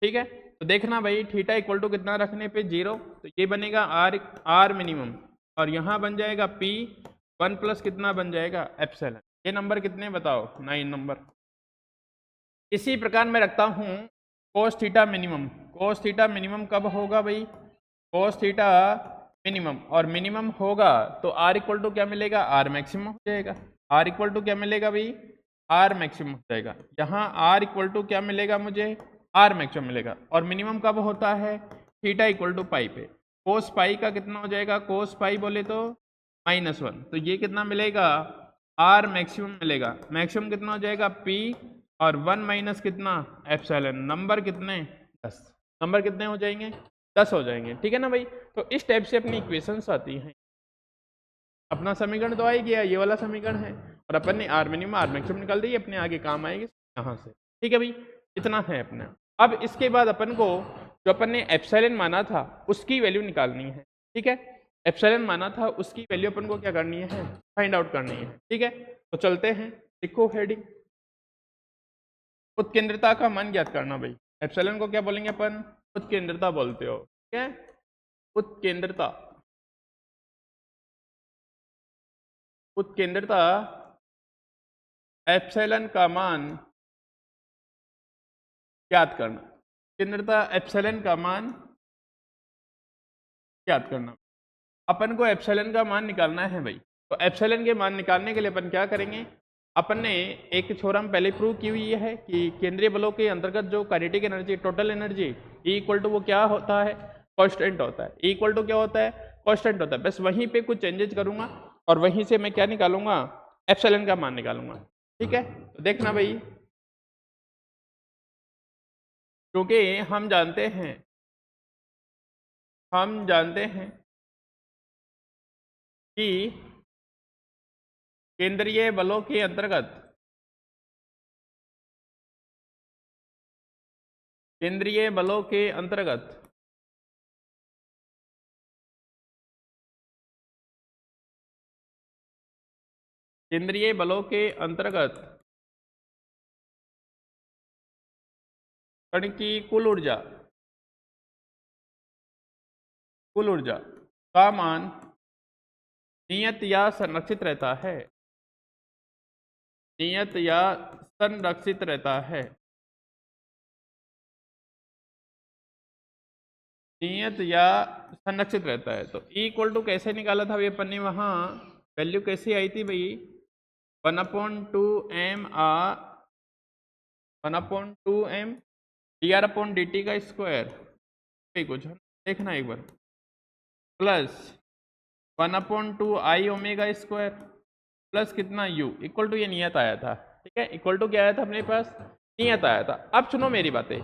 ठीक है। तो देखना भाई, थीटा इक्वल टू कितना रखने पे 0, तो ये बनेगा आर मिनिमम, और यहाँ बन जाएगा पी 1 प्लस कितना बन जाएगा एप्सिलॉन। ये नंबर कितने बताओ, 9 नंबर। इसी प्रकार मैं रखता हूँ cos theta minimum. Cos theta minimum कब होगा भाई, कोस थीटा मिनिमम, और मिनिमम होगा तो आर इक्वल टू क्या मिलेगा, आर मैक्सिमम हो जाएगा। आर इक्वल टू क्या मिलेगा भाई, आर मैक्सिमम हो जाएगा। यहाँ आर इक्वल टू क्या मिलेगा मुझे, आर मैक्सिमम मिलेगा। और मिनिमम कब होता है, थीटा इक्वल टू पाई पे। कोस पाई का कितना हो जाएगा, कोस पाई बोले तो -1, तो ये कितना मिलेगा, आर मैक्सिमम मिलेगा। मैक्सिमम कितना हो जाएगा, पी और 1 माइनस कितना एप्सिलॉन। नंबर कितने, 10। नंबर कितने हो जाएंगे, 10 हो जाएंगे, ठीक है ना भाई। तो इस टाइप से अपनी इक्वेशंस आती हैं। अपना समीकरण तो आ ही गया, ये वाला समीकरण है, और अपन ने आर मिनिमम आर मैक्सिमम निकाल दी, अपने आगे काम आएगी यहाँ से, ठीक है भाई। इतना है अपना। अब इसके बाद अपन को जो अपन ने एप्सिलॉन माना था उसकी वैल्यू निकालनी है, ठीक है। एप्सिलॉन माना था उसकी वैल्यू अपन को क्या करनी है, फाइंड आउट करनी है, ठीक है। तो चलते हैं, लिखो हेडिंग, उत्केंद्रता का मान ज्ञात करना भाई। एप्सिलॉन को क्या बोलेंगे अपन, उत्केंद्रता बोलते हो, ठीक है। उत्केंद्रता, उत्केंद्रता एप्सिलॉन का मान ज्ञात करना। केंद्रता एप्सिलॉन का मान ज्ञात करना। अपन को एप्सिलॉन का मान निकालना है भाई। तो एप्सिलॉन के मान निकालने के लिए अपन क्या करेंगे, अपन ने एक थ्योरम पहले प्रूव की हुई है कि केंद्रीय बलों के अंतर्गत जो kinetic energy, total energy E equal to वो क्या होता है, कांस्टेंट होता है। E इक्वल टू क्या होता है, कांस्टेंट होता है। बस वहीं पे कुछ चेंजेस करूंगा और वहीं से मैं क्या निकालूंगा, एप्सिलॉन का मान निकालूंगा, ठीक है। तो देखना भाई, क्योंकि हम जानते हैं कि केंद्रीय बलों के अंतर्गत, केंद्रीय बलों के अंतर्गत केंद्रीय बलों के अंतर्गत कण की कुल ऊर्जा का मान नियत या संरक्षित रहता है, नियत या संरक्षित रहता है। नियत या संरक्षित रहता है। तो ई इक्वल टू कैसे निकाला था भाई अपन ने, वहाँ वैल्यू कैसी आई थी भाई, 1/2m dr/dt का स्क्वायर, कुछ देखना एक बार, plus 1/2i omega square plus कितना u इक्वल टू, ये नियत आया था। ठीक है, इक्वल टू क्या आया था अपने पास, नियत आया था। अब सुनो मेरी बातें,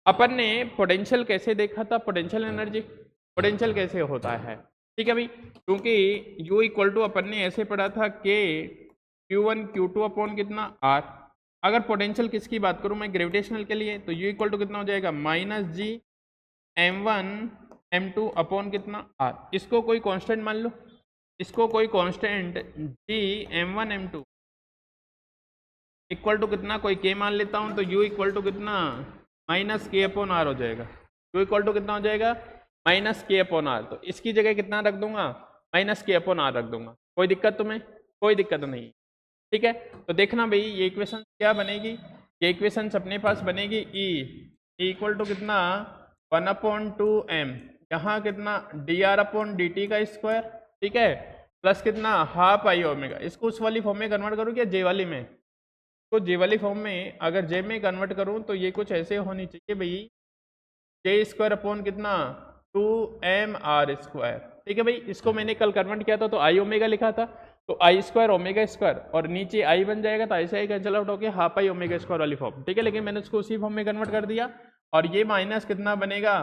अपन ने पोटेंशियल कैसे देखा था, पोटेंशियल एनर्जी, पोटेंशियल कैसे होता है, ठीक है भाई, क्योंकि u इक्वल टू अपन ने ऐसे पढ़ा था कि Q1 Q2 अपॉन कितना R। अगर पोटेंशियल किसकी बात करूं मैं, ग्रेविटेशनल के लिए, तो u इक्वल टू कितना हो जाएगा, -g m1 m2 अपॉन कितना R। इसको कोई कांस्टेंट मान लो, इसको कोई constant g m1 m2 equal to कितना, कोई k मान लेता हूं, तो u इक्वल टू कितना -k अपॉन R हो जाएगा। u इक्वल टू कितना हो जाएगा, -k अपॉन R। तो इसकी जगह कितना रख दूंगा, -k अपॉन R रख दूंगा। कोई दिक्कत तुम्हें, कोई दिक्कत नहीं, ठीक है। तो देखना भाई ये इक्वेशन क्या बनेगी, ये इक्वेशन अपने पास बनेगी ई इक्वल टू कितना 1/2m, यहाँ कितना dr/dt का स्क्वायर, ठीक है, प्लस कितना हाफ आई ओमेगा। इसको उस वाली फॉर्म में कन्वर्ट करूँ क्या, जे वाली में, तो जे वाली फॉर्म में अगर जे में कन्वर्ट करूँ तो ये कुछ ऐसे होनी चाहिए भाई, जे स्क्वायर अपॉन कितना 2mr स्क्वायर, ठीक है भाई। इसको मैंने कल कन्वर्ट किया था तो आई ओमेगा लिखा था, तो आई स्क्वायर ओमेगा स्क्वायर और नीचे आई बन जाएगा, तो ऐसे ही कैंसिल आउट होकर हाफ आई ओमेगा स्क्वायर वाली फॉर्म, ठीक है। लेकिन मैंने उसको उसी फॉर्म में कन्वर्ट कर दिया, और ये माइनस कितना बनेगा,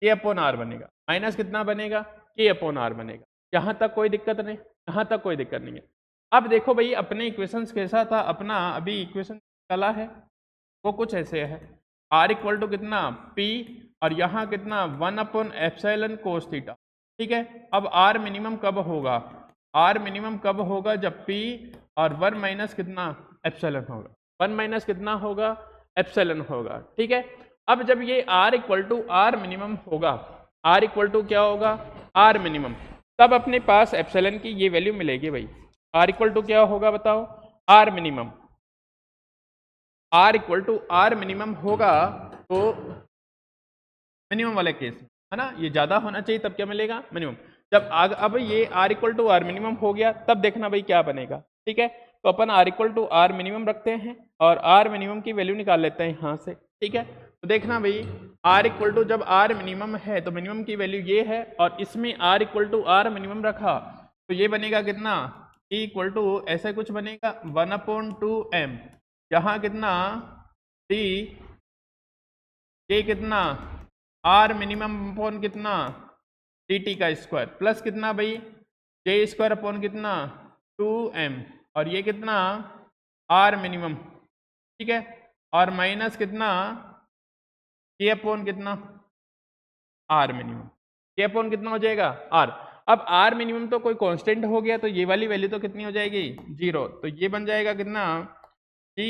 के अपॉन आर बनेगा, माइनस कितना बनेगा, के अपॉन आर बनेगा। यहाँ तक कोई दिक्कत नहीं, यहाँ तक कोई दिक्कत नहीं है। अब देखो भाई अपने इक्वेशंस कैसा था, अपना अभी इक्वेशन चला है वो कुछ ऐसे है, आर इक्वल टू कितना पी, और यहाँ कितना 1/एप्सिलॉन कोस थीटा, ठीक है। अब आर मिनिमम कब होगा, आर मिनिमम कब होगा, जब पी और 1 माइनस कितना एप्सिलॉन होगा, 1 माइनस कितना होगा, एप्सिलॉन होगा, ठीक है। अब जब ये R equal to are minimum होगा, आर इक्वल टू क्या होगा, आर मिनिमम, तब अपने पास एप्सिलॉन की ये वैल्यू मिलेगी भाई। आर इक्वल टू क्या होगा बताओ, R minimum, R equal to are minimum होगा तो मिनिमम वाले केस है ना, ये ज्यादा होना चाहिए तब क्या मिलेगा, मिनिमम। जब अब ये R equal to are minimum हो गया, तब देखना भाई क्या बनेगा, ठीक है। तो अपन r equal to are minimum रखते हैं और आर मिनिमम की वैल्यू निकाल लेते हैं यहाँ से, ठीक है। तो देखना भाई आर इक्वल टू जब आर मिनिमम है तो मिनिमम की वैल्यू ये है, और इसमें R equal to are minimum रखा तो ये बनेगा कितना, ई इक्वल टू ऐसे कुछ बनेगा 1/2m, यहाँ कितना टी, ये कितना आर मिनिमम अपॉन कितना dt का स्क्वायर, प्लस कितना भाई जे स्क्वायर अपॉन कितना 2m, और ये कितना आर मिनिमम, ठीक है, और माइनस कितना के अपॉन कितना आर मिनिमम, के अपॉन कितना हो जाएगा आर। अब आर मिनिमम तो कोई कांस्टेंट हो गया, तो ये वाली वैल्यू तो कितनी हो जाएगी 0, तो ये बन जाएगा कितना D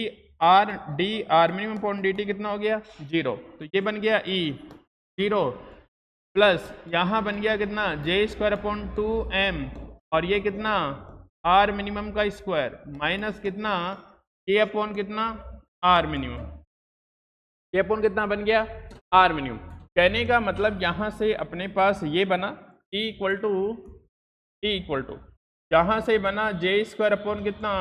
R minimum upon dt कितना हो गया 0, तो ये बन गया ई 0, प्लस यहाँ बन गया कितना जे स्क्वायर अपॉन 2m, और ये कितना आर मिनिमम का स्क्वायर, माइनस कितना के अपॉन कितना आर मिनिमम, के अपॉन कितना बन गया आर मिनिमम। कहने का मतलब यहाँ से अपने पास ये बना ई इक्वल टू यहाँ से बना जे स्क्वायर अपॉन कितना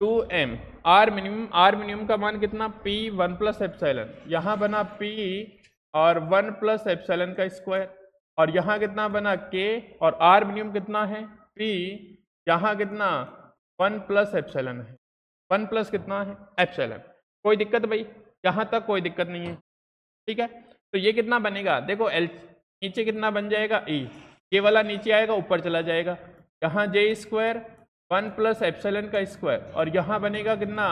2m, आर मिनिमम का मान कितना p 1 प्लस एप्सिलॉन, यहाँ बना p और 1 प्लस एप्सिलॉन का स्क्वायर, और यहाँ कितना बना k, और आर मिनिमम कितना है p, यहाँ कितना 1 प्लस एप्सिलॉन है, 1 प्लस कितना है एप्सिलॉन। कोई दिक्कत भाई, यहाँ तक कोई दिक्कत नहीं है, ठीक है। तो ये कितना बनेगा देखो, एल नीचे कितना बन जाएगा ई, ये वाला नीचे आएगा ऊपर चला जाएगा, यहाँ जे स्क्वायर 1 प्लस एप्सिलॉन का स्क्वायर, और यहाँ बनेगा कितना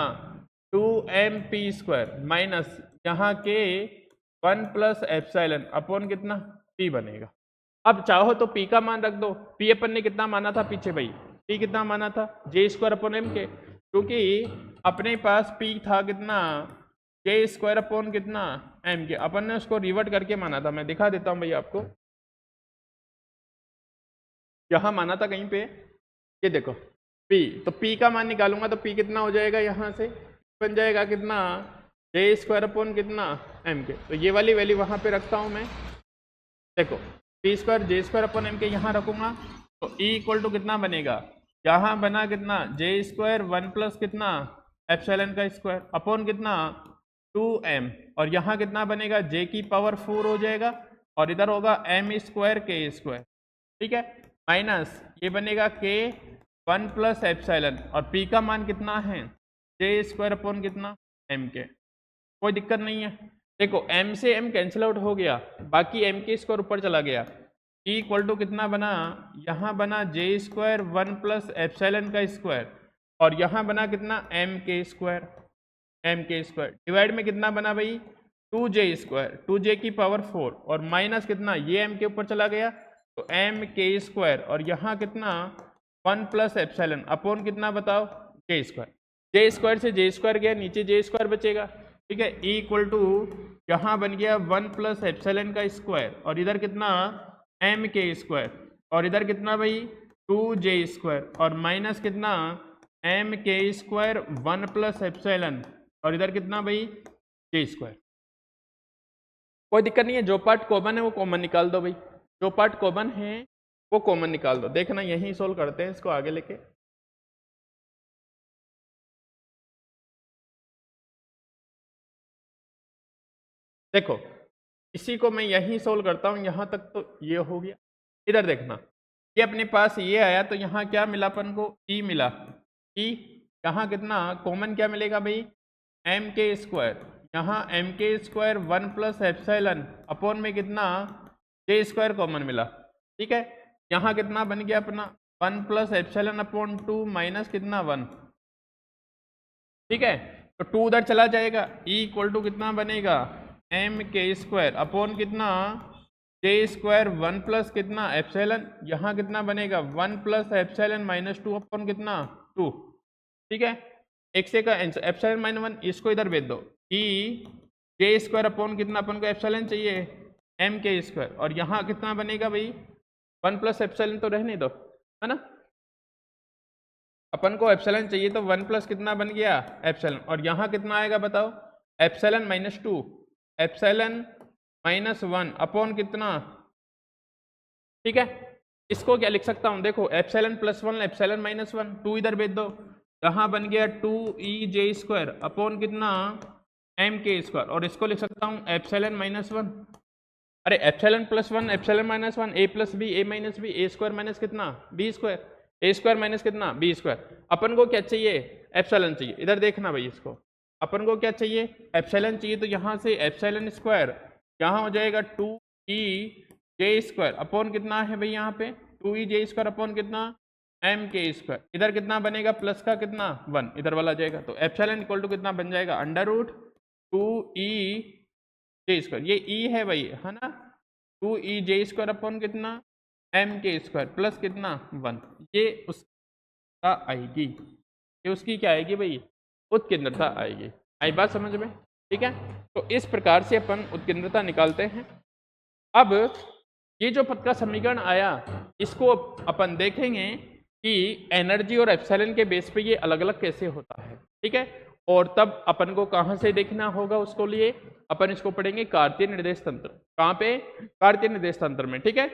2mp स्क्वायर, माइनस यहाँ के 1 प्लस एप्सिलॉन अपॉन कितना p बनेगा। अब चाहो तो p का मान रख दो, p अपन ने कितना माना था पीछे भाई, p कितना माना था जे स्क्वायर अपॉन m के, क्योंकि अपने पास p था कितना जे स्क्वायर अपॉन कितना m के, अपन ने उसको रिवर्ट करके माना था। मैं दिखा देता हूँ भाई आपको, यहाँ माना था कहीं पे, ये देखो p, तो p का मान निकालूंगा तो p कितना हो जाएगा, यहाँ से बन जाएगा कितना जे स्क्वायर अपॉन कितना m के, तो ये वाली वैल्यू वहाँ पे रखता हूँ मैं, देखो P square J square upon M K यहाँ रखूंगा तो ई इक्वल टू कितना बनेगा, यहाँ बना कितना जे स्क्वायर 1 प्लस कितना एप्सिलॉन का स्क्वायर अपॉन कितना 2m, और यहाँ कितना बनेगा जे की पावर 4 हो जाएगा और इधर होगा m स्क्वायर के स्क्वायर, ठीक है, माइनस ये बनेगा k 1 प्लस एप्सिलॉन और p का मान कितना है जे स्क्वायर अपॉन कितना m के, कोई दिक्कत नहीं है। देखो m से m कैंसिल आउट हो गया, बाकी m के स्क्वायर ऊपर चला गया, e इक्वल टू कितना बना, यहाँ बना जे स्क्वायर 1 प्लस एप्सिलॉन का स्क्वायर और यहाँ बना कितना m के स्क्वायर डिवाइड में कितना बना भाई 2j स्क्वायर, 2j की पावर 4 और माइनस कितना ये m के ऊपर चला गया तो m के स्क्वायर और यहाँ कितना 1 प्लस एप्सिलॉन अपॉन कितना बताओ j स्क्वायर से j स्क्वायर गया नीचे j स्क्वायर बचेगा, ठीक है, e इक्वल टू यहाँ बन गया 1 प्लस एप्सिलॉन का स्क्वायर और इधर कितना m के स्क्वायर और इधर कितना भाई 2j स्क्वायर और माइनस कितना m K square 1 plus epsilon और इधर कितना भाई j स्क्वायर। कोई दिक्कत नहीं है, जो पार्ट कॉमन है वो कॉमन निकाल दो भाई, जो पार्ट कॉमन है वो कॉमन निकाल दो। देखना यहीं सोल्व करते हैं इसको आगे लेके। देखो इसी को मैं यहीं सोल्व करता हूँ, यहाँ तक तो ये हो गया। इधर देखना ये अपने पास ये आया तो यहाँ क्या मिला अपन को e मिला, e यहाँ कितना कॉमन क्या मिलेगा भाई m के स्क्वायर, यहाँ m K square 1 plus epsilon upon में कितना j स्क्वायर कॉमन मिला, ठीक है, यहाँ कितना बन गया अपना 1 प्लस एप्सिलॉन अपॉन 2 माइनस कितना 1, ठीक है, तो 2 उधर चला जाएगा, e इक्वल टू कितना बनेगा m के स्क्वायर अपॉन कितना j स्क्वायर 1 प्लस कितना एप्सिलॉन, यहाँ कितना बनेगा 1 प्लस एप्सिलॉन माइनस 2 अपॉन कितना 2, ठीक है, एक से का एप्सिलॉन माइनस 1 इसको इधर भेज दो, e j स्क्वायर अपॉन कितना अपन को एप्सिलॉन चाहिए m के स्क्वायर और यहाँ कितना बनेगा भाई 1 प्लस एप्सिलॉन तो रहने दो, है ना, अपन को एप्सिलॉन चाहिए तो 1 प्लस कितना बन गया एप्सिलॉन और यहाँ कितना आएगा बताओ epsilon minus 2 epsilon minus 1 upon कितना, ठीक है, इसको क्या लिख सकता हूँ देखो एप्सिलॉन प्लस 1 एप्सिलॉन माइनस 1 2 इधर भेज दो, यहाँ बन गया 2e स्क्वायर अपॉन कितना m के स्क्वायर और इसको लिख सकता हूँ एप्सिलॉन माइनस 1, अरे epsilon plus 1 epsilon minus 1 a plus B a minus B a square minus कितना b square a square minus कितना b स्क्वायर, अपन को क्या चाहिए एप्सिलॉन चाहिए, इधर देखना भाई इसको अपन को क्या चाहिए एप्सिलॉन चाहिए तो यहाँ से एप्सिलॉन स्क्वायर यहाँ हो जाएगा 2e स्क्वायर अपॉन कितना है भाई यहाँ पे 2e स्क्वायर अपॉन कितना m के स्क्वायर, इधर कितना बनेगा प्लस का कितना 1 इधर वाला जाएगा तो एप्सिलॉन इक्वल टू कितना बन जाएगा अंडर रूट 2e स्क्वायर, ये e है भाई है ना 2e स्क्वायर अपॉन कितना m के स्क्वायर प्लस कितना 1, ये उसका आएगी, ये उसकी क्या आएगी भाई उत्केंद्रता आएगी। आई बात समझ में, ठीक है, तो इस प्रकार से अपन उत्केंद्रता निकालते हैं। अब ये जो पद का समीकरण आया इसको अपन देखेंगे कि एनर्जी और एप्सिलॉन के बेस पे ये अलग अलग कैसे होता है, ठीक है, और तब अपन को कहाँ से देखना होगा उसको लिए अपन इसको पढ़ेंगे कार्तीय निर्देश तंत्र, कहाँ पे कार्तीय निर्देश तंत्र में, ठीक है,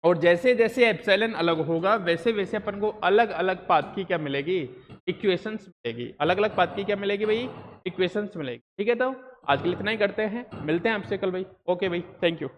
और जैसे जैसे एप्सिलॉन अलग होगा वैसे वैसे अपन को अलग अलग पाथ की क्या मिलेगी इक्वेशंस मिलेगी, अलग अलग पाथ की क्या मिलेगी भाई इक्वेशंस मिलेगी, ठीक है, तो आज के लिए इतना ही करते हैं, मिलते हैं आपसे कल भाई, ओके भाई, थैंक यू।